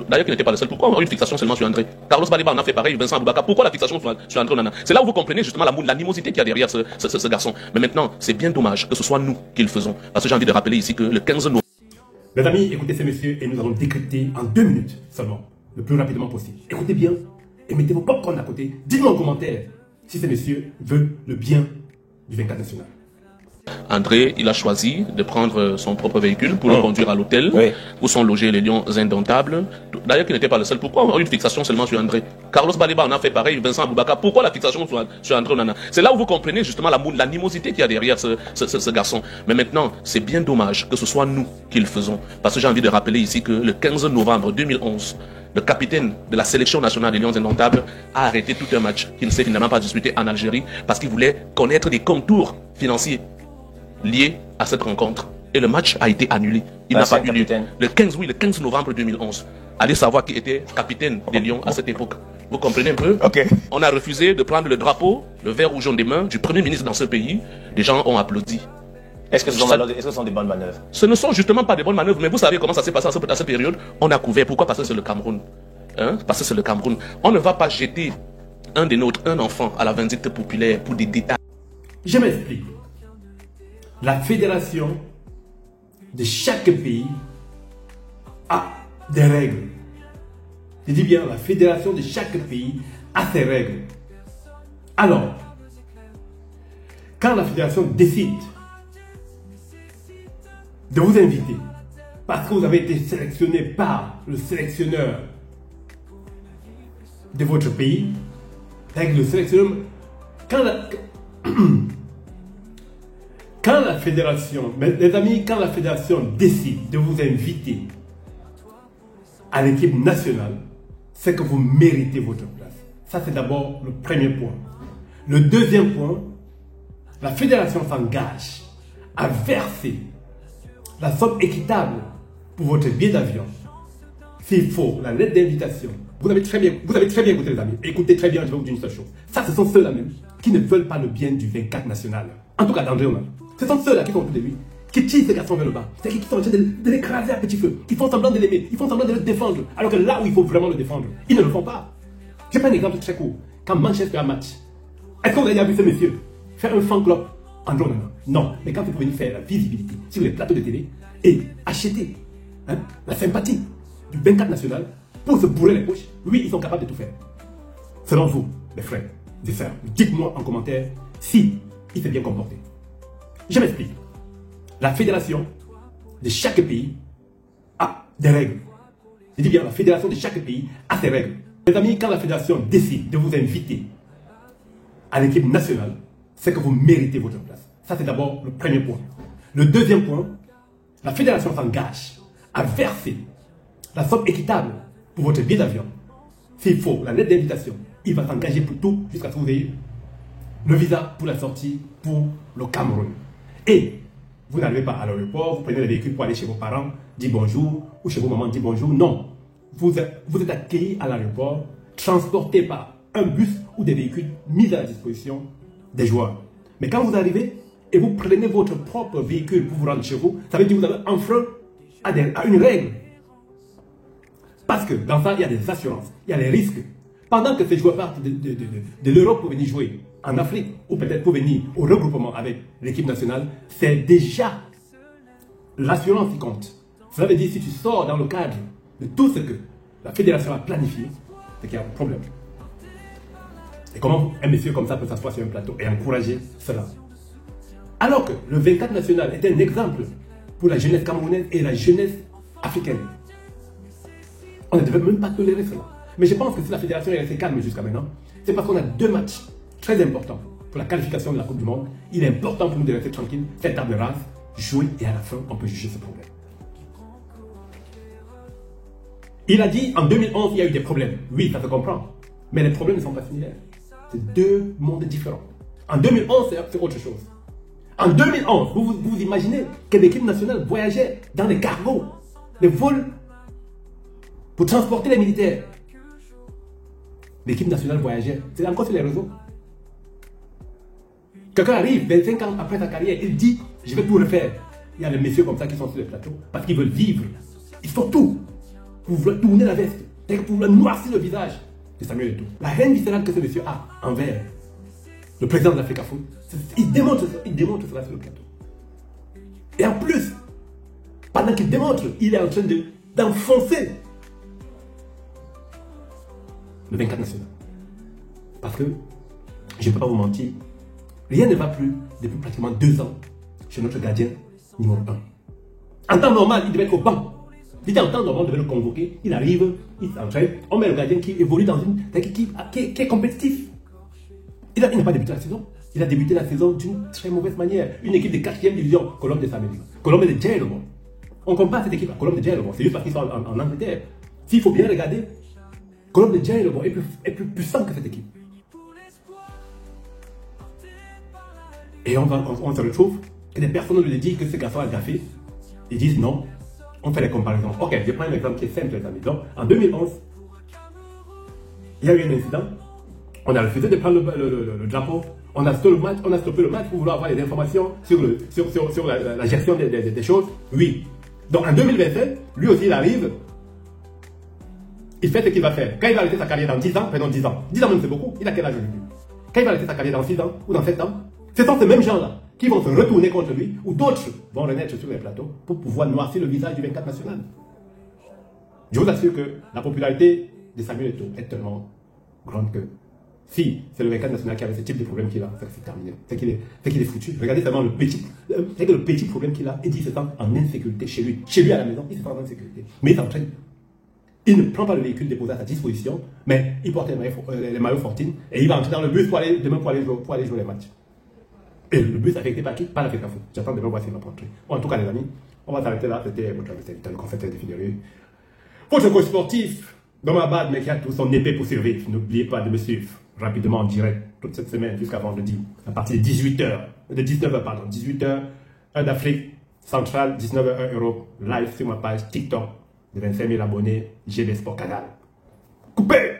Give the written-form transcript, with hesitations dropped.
D'ailleurs, qui n'était pas le seul. Pourquoi avoir une fixation seulement sur André? Carlos Baliba en a fait pareil, Vincent Aboubaka. Pourquoi la fixation sur André Onana? C'est là où vous comprenez justement l'animosité qu'il y a derrière ce garçon. Mais maintenant, c'est bien dommage que ce soit nous qui le faisons. Parce que j'ai envie de rappeler ici que le 15 novembre... Mes amis, écoutez ces messieurs et nous allons décrypter en 2 minutes seulement, le plus rapidement possible. Écoutez bien et mettez vos popcorn à côté. Dites-moi en commentaire si ces messieurs veulent le bien du 24 national. André, il a choisi de prendre son propre véhicule pour le conduire à l'hôtel où sont logés les Lions Indomptables. D'ailleurs, qui n'était pas le seul. Pourquoi avoir une fixation seulement sur André? Carlos Baliba en a fait pareil, Vincent Aboubaka. Pourquoi la fixation sur André Onana? C'est là où vous comprenez justement l'animosité qu'il y a derrière ce garçon. Mais maintenant, c'est bien dommage que ce soit nous qui le faisons. Parce que j'ai envie de rappeler ici que le 15 novembre 2011, le capitaine de la sélection nationale des Lions Indomptables a arrêté tout un match qu'il ne s'est finalement pas disputé en Algérie parce qu'il voulait connaître des contours financiers lié à cette rencontre. Et le match a été annulé. Il n'a pas eu lieu. Le 15 novembre 2011. Allez savoir qui était capitaine des Lions à cette époque. Vous comprenez un peu? On a refusé de prendre le drapeau, le vert ou jaune des mains du premier ministre dans ce pays. Les gens ont applaudi. Est-ce que ce sont des bonnes manœuvres? Ce ne sont justement pas des bonnes manœuvres. Mais vous savez comment ça s'est passé à cette période? On a couvert. Pourquoi? Parce que c'est le Cameroun. Parce que c'est le Cameroun. On ne va pas jeter un des nôtres, un enfant, à la vindicte populaire pour des détails. Je m'explique. La fédération de chaque pays a des règles. Je dis bien, la fédération de chaque pays a ses règles. Alors, quand la fédération décide de vous inviter, parce que vous avez été sélectionné par le sélectionneur de votre pays, avec le sélectionneur, quand la fédération, les amis, quand la fédération décide de vous inviter à l'équipe nationale, c'est que vous méritez votre place. Ça, c'est d'abord le premier point. Le deuxième point, la fédération s'engage à verser la somme équitable pour votre billet d'avion. S'il faut, la lettre d'invitation. Vous avez très bien écouté, les amis. Écoutez très bien, je vais vous dire une seule chose. Ça, ce sont ceux-là même qui ne veulent pas le bien du 24 national. En tout cas, d'André Onana. Ce sont ceux-là qui sont autour de lui, qui tirent ces garçons vers le bas. C'est qui sont en train de l'écraser à petit feu. Qui font semblant de l'aimer. Ils font semblant de le défendre. Alors que là où il faut vraiment le défendre, ils ne le font pas. Je prends un exemple très court. Quand Manchester a un match, est-ce qu'on a déjà vu ce monsieur faire un fan club André Onana? Non. Mais quand il faut venir faire la visibilité sur les plateaux de télé et acheter la sympathie du 24 national pour se bourrer les poches, oui, ils sont capables de tout faire. Selon vous, mes frères, mes sœurs, dites-moi en commentaire si il s'est bien comporté. Je m'explique. La fédération de chaque pays a des règles. Je dis bien, la fédération de chaque pays a ses règles. Mes amis, quand la fédération décide de vous inviter à l'équipe nationale, c'est que vous méritez votre place. Ça, c'est d'abord le premier point. Le deuxième point, la fédération s'engage à verser la somme équitable pour votre billet d'avion. S'il faut, la lettre d'invitation, il va s'engager pour tout jusqu'à ce que vous ayez le visa pour la sortie pour le Cameroun. Et vous n'arrivez pas à l'aéroport, vous prenez le véhicule pour aller chez vos parents, dire bonjour, ou chez vos mamans, dire bonjour. Non. Vous êtes accueillis à l'aéroport, transporté par un bus ou des véhicules mis à la disposition des joueurs. Mais quand vous arrivez et vous prenez votre propre véhicule pour vous rendre chez vous, ça veut dire que vous avez enfreint à une règle. Parce que dans ça, il y a des assurances, il y a les risques. Pendant que ces joueurs partent de l'Europe pour venir jouer en Afrique, ou peut-être pour venir au regroupement avec l'équipe nationale, c'est déjà l'assurance qui compte. Cela veut dire que si tu sors dans le cadre de tout ce que la fédération a planifié, c'est qu'il y a un problème. Et comment un monsieur comme ça peut s'asseoir sur un plateau et encourager cela? Alors que le 24 national est un exemple pour la jeunesse camerounaise et la jeunesse africaine. On ne devait même pas tolérer cela. Mais je pense que si la fédération est restée calme jusqu'à maintenant, c'est parce qu'on a 2 matchs très importants pour la qualification de la Coupe du Monde. Il est important pour nous de rester tranquilles, faire table rase, jouer et à la fin, on peut juger ce problème. Il a dit en 2011, il y a eu des problèmes. Oui, ça se comprend. Mais les problèmes ne sont pas similaires. C'est 2 mondes différents. En 2011, c'est autre chose. En 2011, vous imaginez que l'équipe nationale voyageait dans des cargos, des vols pour transporter les militaires. L'équipe nationale voyageait. C'est encore sur les réseaux. Quelqu'un arrive 25 ans après sa carrière, il dit « je vais tout refaire ». Il y a des messieurs comme ça qui sont sur les plateaux parce qu'ils veulent vivre. Ils font tout pour vouloir tourner la veste, pour vouloir noircir le visage de Samuel Eto'o. La haine viscérale que ce monsieur a envers le président de l'Africa Foot, il démontre cela sur le plateau. Et en plus, pendant qu'il démontre, il est en train d'enfoncer le 24 national. Parce que, je ne peux pas vous mentir, rien ne va plus depuis pratiquement 2 ans chez notre gardien numéro 1. En temps normal, il devait être au banc. Il était en temps normal, on devait le convoquer. Il arrive, il s'entraîne. On met le gardien qui évolue dans une équipe qui est compétitive. Il n'a pas débuté la saison. Il a débuté la saison d'une très mauvaise manière. Une équipe de 4e division, Colombe des Amériques. Colombe de Djerlebo. On compare cette équipe à Colombe de Djerlebo. C'est juste parce qu'ils sont en Angleterre. S'il faut bien regarder, Colombe de Djerlebo est plus puissant que cette équipe. Et on se retrouve que des personnes lui disent que ce garçon a gaffé. Ils disent non. On fait les comparaisons. Ok, je prends un exemple qui est simple, les amis. Donc, en 2011, il y a eu un incident. On a refusé de prendre le drapeau. On a stoppé le match pour vouloir avoir des informations sur la gestion des choses. Oui. Donc, en 2027, lui aussi, il arrive. Il fait ce qu'il va faire. Quand il va arrêter sa carrière dans 10 ans, pardon, 10 ans. 10 ans même, c'est beaucoup. Il a quel âge aujourd'hui? Quand il va arrêter sa carrière dans 6 ans ou dans 7 ans, ce sont ces mêmes gens-là qui vont se retourner contre lui, ou d'autres vont renaître sur les plateaux pour pouvoir noircir le visage du 24 national. Je vous assure que la popularité de Samuel Eto'o est tellement grande que si c'est le 24 national qui avait ce type de problème qu'il a, c'est terminé. C'est qu'il est foutu. Regardez seulement le petit problème qu'il a, et il se sent en insécurité chez lui. Chez lui à la maison, il se sent en insécurité. Mais il s'entraîne. Il ne prend pas le véhicule déposé à sa disposition, mais il porte les maillots Fortine et il va entrer dans le bus demain pour aller jouer les matchs. Et le bus affecté par qui? Par l'Africa Foot. J'attends de voir s'il va rentrer. Bon, en tout cas, les amis, on va s'arrêter là. C'était votre invité, le confesseur de Fidéry. Votre coach sportif, dans ma bad, mais qui a tout son épée pour survivre. N'oubliez pas de me suivre rapidement en direct toute cette semaine jusqu'à vendredi, à partir de 18h, de 19h, pardon, 18h, heure d'Afrique centrale, 19h, heure Europe, live sur ma page TikTok de 25 000 abonnés, GB Sport Canal. Coupé!